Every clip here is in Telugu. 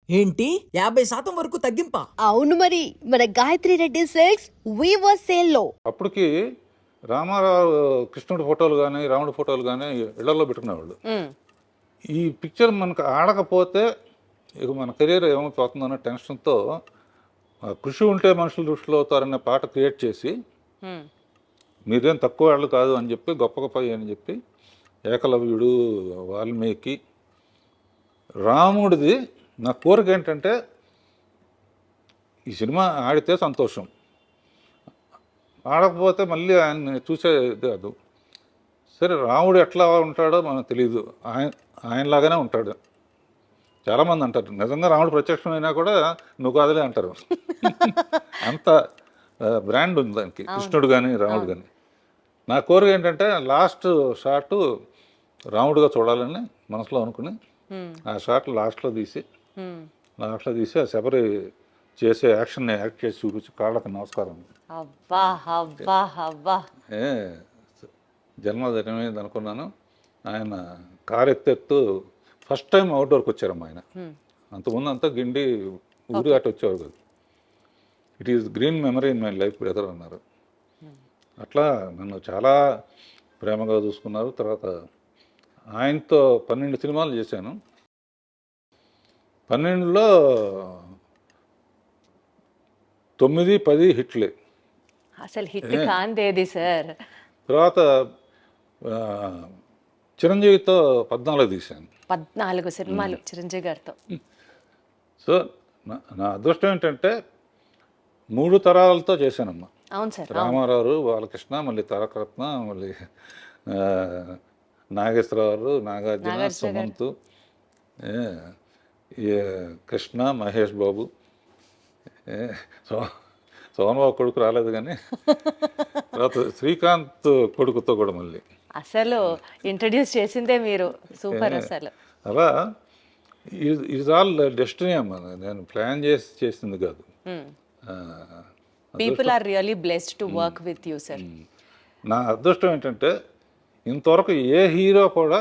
ఏంటి 50% వరకు తగ్గింపా? అవును మరి మన Gayatri Reddy silks weaver sale లో అప్పటికి రామారావు కృష్ణుడి ఫోటోలు కానీ రాముడి ఫోటోలు కానీ ఇళ్లలో పెట్టుకునేవాళ్ళు. ఈ పిక్చర్ మనకు ఆడకపోతే ఇక మన కెరీర్ ఏమైపోతుందన్న టెన్షన్తో కృషి ఉంటే మనుషులు దృష్టిలో అవుతారనే పాట క్రియేట్ చేసి మీరేం తక్కువ వాళ్ళు కాదు అని చెప్పి గొప్ప గొప్ప అని చెప్పి ఏకలవ్యుడు, వాల్మీకి, రాముడిది నా కోరిక ఏంటంటే ఈ సినిమా ఆడితే సంతోషం, ఆడకపోతే మళ్ళీ ఆయన చూసేది కాదు. సరే రాముడు ఎట్లా ఉంటాడో మనకు తెలియదు, ఆయనలాగానే ఉంటాడు. చాలామంది అంటారు నిజంగా రాముడు ప్రత్యక్షమైనా కూడా నువ్వు కాదులే అంటారు. అంత బ్రాండ్ ఉంది దానికి, కృష్ణుడు కానీ రాముడు కానీ. నా కోరిక ఏంటంటే లాస్ట్ షాట్ రాముడుగా చూడాలని మనసులో అనుకుని ఆ షాట్ లాస్ట్లో తీసి ఆ శబరి చేసే యాక్షన్ యాక్ట్ చేసి చూపించి కాళ్ళకి నమస్కారం. జన్మదినమైంది అనుకున్నాను. ఆయన కారు ఎత్తెత్తు ఫస్ట్ టైం అవుట్డోర్కి వచ్చారమ్మా ఆయన. అంతకుముందు అంతా గిండి ఊరి అటు వచ్చేవారు కాదు. It is green memory in my life brother అన్నారు. అట్లా నన్ను చాలా ప్రేమగా చూసుకున్నారు. తర్వాత ఆయనతో 12 సినిమాలు చేశాను. 12లో 9, 10 హిట్లే. అసలు హిట్ కాందేది సార్. తర్వాత చిరంజీవితో 14 తీశాను. 14 సినిమాలు చిరంజీవి గారితో. సో నా అదృష్టం ఏంటంటే 3 తరాలతో చేశానమ్మా. అవును సార్. రామారావు, బాలకృష్ణ, మళ్ళీ తారకరత్న, మళ్ళీ నాగేశ్వరరావు, నాగార్జున, సుమంత్, కృష్ణ, మహేష్ బాబు, సోమబాబు కొడుకు రాలేదు కానీ తర్వాత శ్రీకాంత్ కొడుకుతో కూడా మళ్ళీ అసలు ఇంట్రడ్యూస్ చేసిందే మీరు. సూపర్ అసలు. అలా ఇది ఆల్ డెస్టినీ అమ్మా, నేను ప్లాన్ చేసింది కాదు. People are really blessed to work with you sir. నా అదృష్టం ఏంటంటే ఇంతవరకు ఏ హీరో కూడా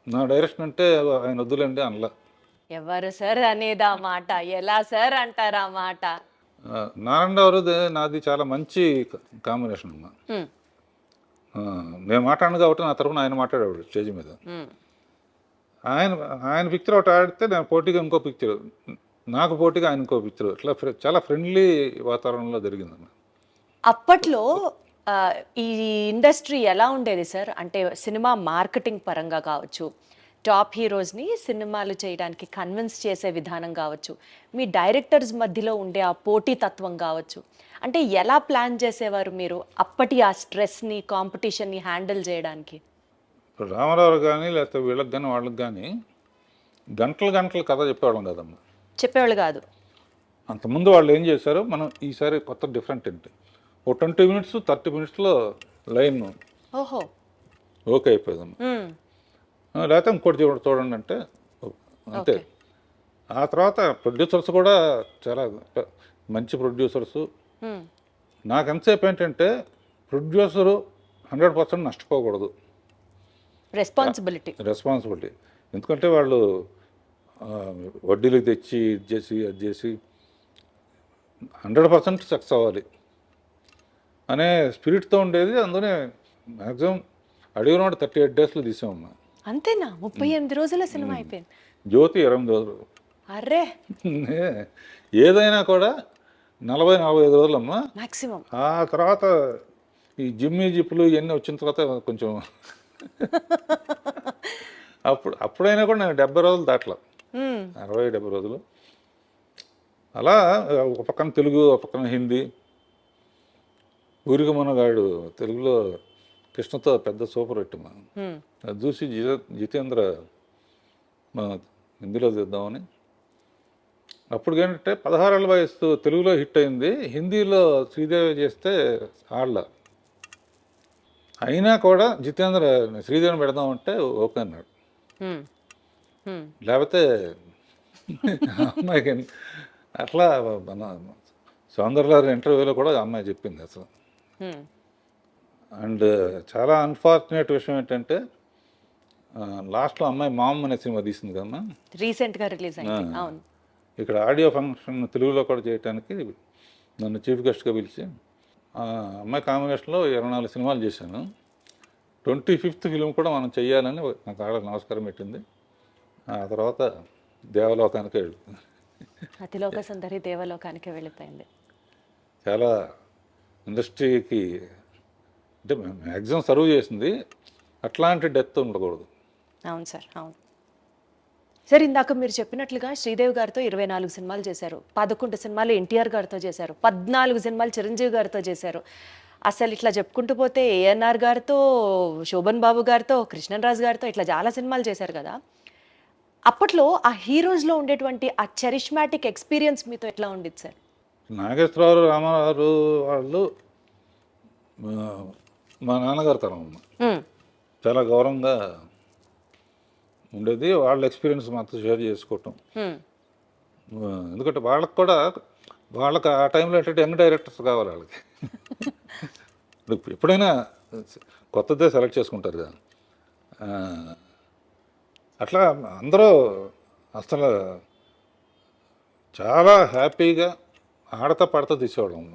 నా డైరెక్షన్ అంటే ఆయన వద్దులేండి అనలా. ఎవరు సార్ అనేది ఆ మాట? ఎలా సార్ అంటారు ఆ మాట? నారాయణరావు నాది చాలా మంచి కాంబినేషన్ అమ్మా. నేను మాట్లాడను కాబట్టి నా తరపున ఆయన మాట్లాడేవాడు స్టేజ్ మీద. ఆయన పిక్చర్ ఒకటి ఆడితే నేను పోటీగా ఇంకో పిక్చర్, నాకు పోటీగా ఆయన ఇంకో పిక్చర్, ఇట్లా చాలా ఫ్రెండ్లీ వాతావరణంలో జరిగిందమ్మా. అప్పట్లో ఈ ఇండస్ట్రీ ఎలా ఉండేది సార్? అంటే సినిమా మార్కెటింగ్ పరంగా కావచ్చు, టాప్ హీరోస్ని సినిమాలు చేయడానికి కన్విన్స్ చేసే విధానం కావచ్చు, మీ డైరెక్టర్స్ మధ్యలో ఉండే ఆ పోటీతత్వం కావచ్చు, అంటే ఎలా ప్లాన్ చేసేవారు మీరు అప్పటి ఆ స్ట్రెస్ని, కాంపిటీషన్ని హ్యాండిల్ చేయడానికి? ఇప్పుడు రామారావు కానీ లేకపోతే వీళ్ళకి కానీ వాళ్ళకి కానీ గంటలు కథ చెప్పేవాళ్ళం కదమ్మా. చెప్పేవాళ్ళు కాదు. అంతకుముందు వాళ్ళు ఏం చేశారో మనం ఈసారి కొత్త డిఫరెంట్ ఏంటి, ఓ 20 minutes 30 minutesలో లైన్ ఓహో ఓకే అయిపోయిందమ్మా. లేకపోతే ఇంకోటి చూడండి అంటే అంతే. ఆ తర్వాత ప్రొడ్యూసర్స్ కూడా చాలా మంచి ప్రొడ్యూసర్సు. నాకు ఎంతసేపు ఏంటంటే ప్రొడ్యూసరు 100% నష్టపోకూడదు, రెస్పాన్సిబిలిటీ. ఎందుకంటే వాళ్ళు వడ్డీలకు తెచ్చి అది చేసి 100% సక్సెస్ అవ్వాలి అనే స్పిరిట్తో ఉండేది. అందుకనే మ్యాక్సిమం అడిగిన 38 daysలో తీసామమ్మా. అంతేనా? 38 రోజుల సినిమా అయిపోయింది. జ్యోతి 28 రోజులు. అర్రే, ఏదైనా కూడా 40-45 రోజులమ్మా మాక్సిమం. ఆ తర్వాత ఈ జిప్పులు ఇవన్నీ వచ్చిన తర్వాత కొంచెం అప్పుడైనా కూడా నేను 70 రోజులు దాటలా, 60-70 రోజులు. అలా ఒక పక్కన తెలుగు, ఒక పక్కన హిందీ. ఊరికి మనగాడు తెలుగులో కృష్ణతో పెద్ద సూపర్ హిట్ మా, అది చూసి జితేంద్ర హిందీలో తీద్దామని. అప్పుడు ఏంటంటే 16 ఏళ్ళ వయసు తెలుగులో హిట్ అయింది, హిందీలో శ్రీదేవి చేస్తే ఆడలా. అయినా కూడా జితేంద్ర శ్రీదేవిని పెడదామంటే ఓకే అన్నాడు. లేకపోతే అమ్మాయికి అట్లా మన సౌందర్య ఇంటర్వ్యూలో కూడా అమ్మాయి చెప్పింది అసలు. అండ్ చాలా అన్ఫార్చునేట్ విషయం ఏంటంటే లాస్ట్లో అమ్మాయి మామ్ అనే సినిమా తీసింది కదమ్మా, రీసెంట్గా రిలీజ్ అయింది. అవును. ఇక్కడ ఆడియో ఫంక్షన్ తెలుగులో కూడా చేయడానికి నన్ను చీఫ్ గెస్ట్గా పిలిచి ఆ అమ్మాయి కాంబినేషన్లో 24 సినిమాలు చేశాను. 25th ఫిలిం కూడా మనం చెయ్యాలని నాకు ఆడ నమస్కారం పెట్టింది. ఆ తర్వాత దేవలోకానికి వెళ్ళింది. అతిలోక సుందరి దేవలోకానికి వెళ్ళిపోయింది. చాలా ఇండస్ట్రీకి అంటే మ్యాక్సిమం సర్వ్ చేసింది. అట్లాంటి డెత్ ఉండకూడదు. అవును సార్, అవును సార్. ఇందాక మీరు చెప్పినట్లుగా శ్రీదేవి గారితో 24 సినిమాలు చేశారు, 11 సినిమాలు ఎన్టీఆర్ గారితో చేశారు, 14 సినిమాలు చిరంజీవి గారితో చేశారు. అసలు ఇట్లా చెప్పుకుంటూ పోతే ఏఎన్ఆర్ గారితో, శోభన్ బాబు గారితో, కృష్ణరాజు గారితో ఇట్లా చాలా సినిమాలు చేశారు కదా. అప్పట్లో ఆ హీరోస్లో ఉండేటువంటి ఆ చరిష్మాటిక్ ఎక్స్పీరియన్స్ మీతో ఎట్లా ఉండేది సార్? నాగేశ్వరరావు, రామారావు వాళ్ళు మా నాన్నగారు తరం అమ్మ. చాలా గౌరవంగా ఉండేది. వాళ్ళ ఎక్స్పీరియన్స్ మాతో షేర్ చేసుకోవటం. ఎందుకంటే వాళ్ళకి కూడా వాళ్ళకి ఆ టైంలో ఏంటంటే యంగ్ డైరెక్టర్స్ కావాలి వాళ్ళకి. ఎప్పుడైనా కొత్తదే సెలెక్ట్ చేసుకుంటారు కదా. అట్లా అందరూ అసలు చాలా హ్యాపీగా ఆడతా పాడతా తీసేవాళ్ళం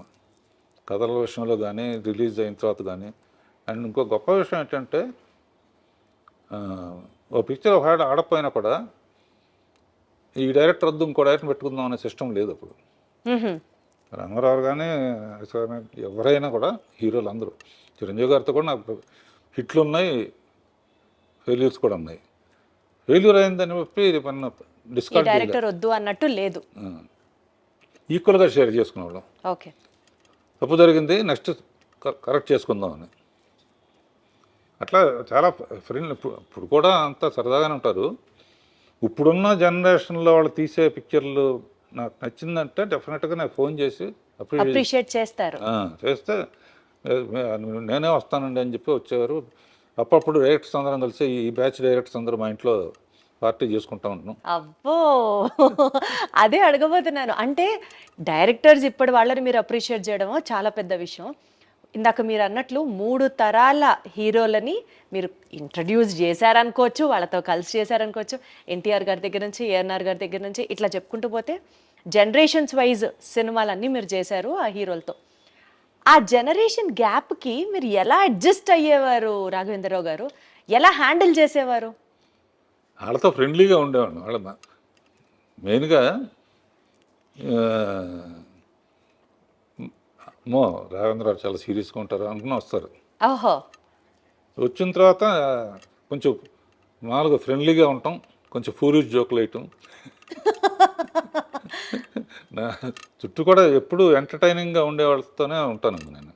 కథల విషయంలో కానీ, రిలీజ్ అయిన తర్వాత కానీ. అండ్ ఇంకో గొప్ప విషయం ఏంటంటే ఓ పిక్చర్ ఒక ఆడపోయినా కూడా ఈ డైరెక్టర్ వద్దు ఇంకో డైరెక్టర్ పెట్టుకుందాం అనే సిస్టమ్ లేదు అప్పుడు. రంగారావు కానీ ఎవరైనా కూడా హీరోలు అందరూ, చిరంజీవి గారితో కూడా నాకు హిట్లు ఉన్నాయి, ఫెయిల్యూర్స్ కూడా ఉన్నాయి. ఫెయిల్యూర్ అయిందని చెప్పి మన డిస్కౌంట్ డైరెక్టర్ వద్దు అన్నట్టు లేదు, ఈక్వల్గా షేర్ చేసుకునేవాళ్ళం. ఓకే, తప్పు జరిగింది, నెక్స్ట్ కరెక్ట్ చేసుకుందాం అని. అట్లా చాలా ఫ్రెండ్. ఇప్పుడు కూడా అంతా సరదాగానే ఉంటారు. ఇప్పుడున్న జనరేషన్లో వాళ్ళు తీసే పిక్చర్లు నాకు నచ్చిందంటే డెఫినెట్గా నాకు ఫోన్ చేసి అప్రిషియేట్ చేస్తారు. చేస్తే నేనే వస్తానండి అని చెప్పి వచ్చేవారు. అప్పుడప్పుడు డైరెక్టర్స్ అందరం కలిసి ఈ బ్యాచ్ డైరెక్టర్స్ అందరూ మా ఇంట్లో పార్టీ చేసుకుంటా ఉంటున్నాం. అబ్బో, అదే అడగబోతున్నాను. అంటే డైరెక్టర్స్ ఇప్పటి వాళ్ళని మీరు అప్రిషియేట్ చేయడమో చాలా పెద్ద విషయం. ఇందాక మీరు అన్నట్లు 3 తరాల హీరోలని మీరు ఇంట్రడ్యూస్ చేశారనుకోవచ్చు, వాళ్ళతో కలిసి చేశారనుకోవచ్చు. ఎన్టీఆర్ గారి దగ్గర నుంచి, ఏఎన్ఆర్ గారి దగ్గర నుంచి ఇట్లా చెప్పుకుంటూ పోతే జనరేషన్స్ వైజ్ సినిమాలన్నీ మీరు చేశారు ఆ హీరోలతో. ఆ జనరేషన్ గ్యాప్కి మీరు ఎలా అడ్జస్ట్ అయ్యేవారు రాఘవేంద్రరావు గారు? ఎలా హ్యాండిల్ చేసేవారు? వాళ్ళతో ఫ్రెండ్లీగా ఉండేవాడు. వాళ్ళ మెయిన్గా అమ్మో రాఘవేంద్రరావు చాలా సీరియస్గా ఉంటారు అనుకుని వస్తారు. ఓహో, వచ్చిన తర్వాత కొంచెం మామూలుగా ఫ్రెండ్లీగా ఉంటాం, కొంచెం ఫూరిష్ జోకులు వేయటం. నా చుట్టూ కూడా ఎప్పుడు ఎంటర్టైనింగ్గా ఉండే వాళ్ళతోనే ఉంటాను నేను.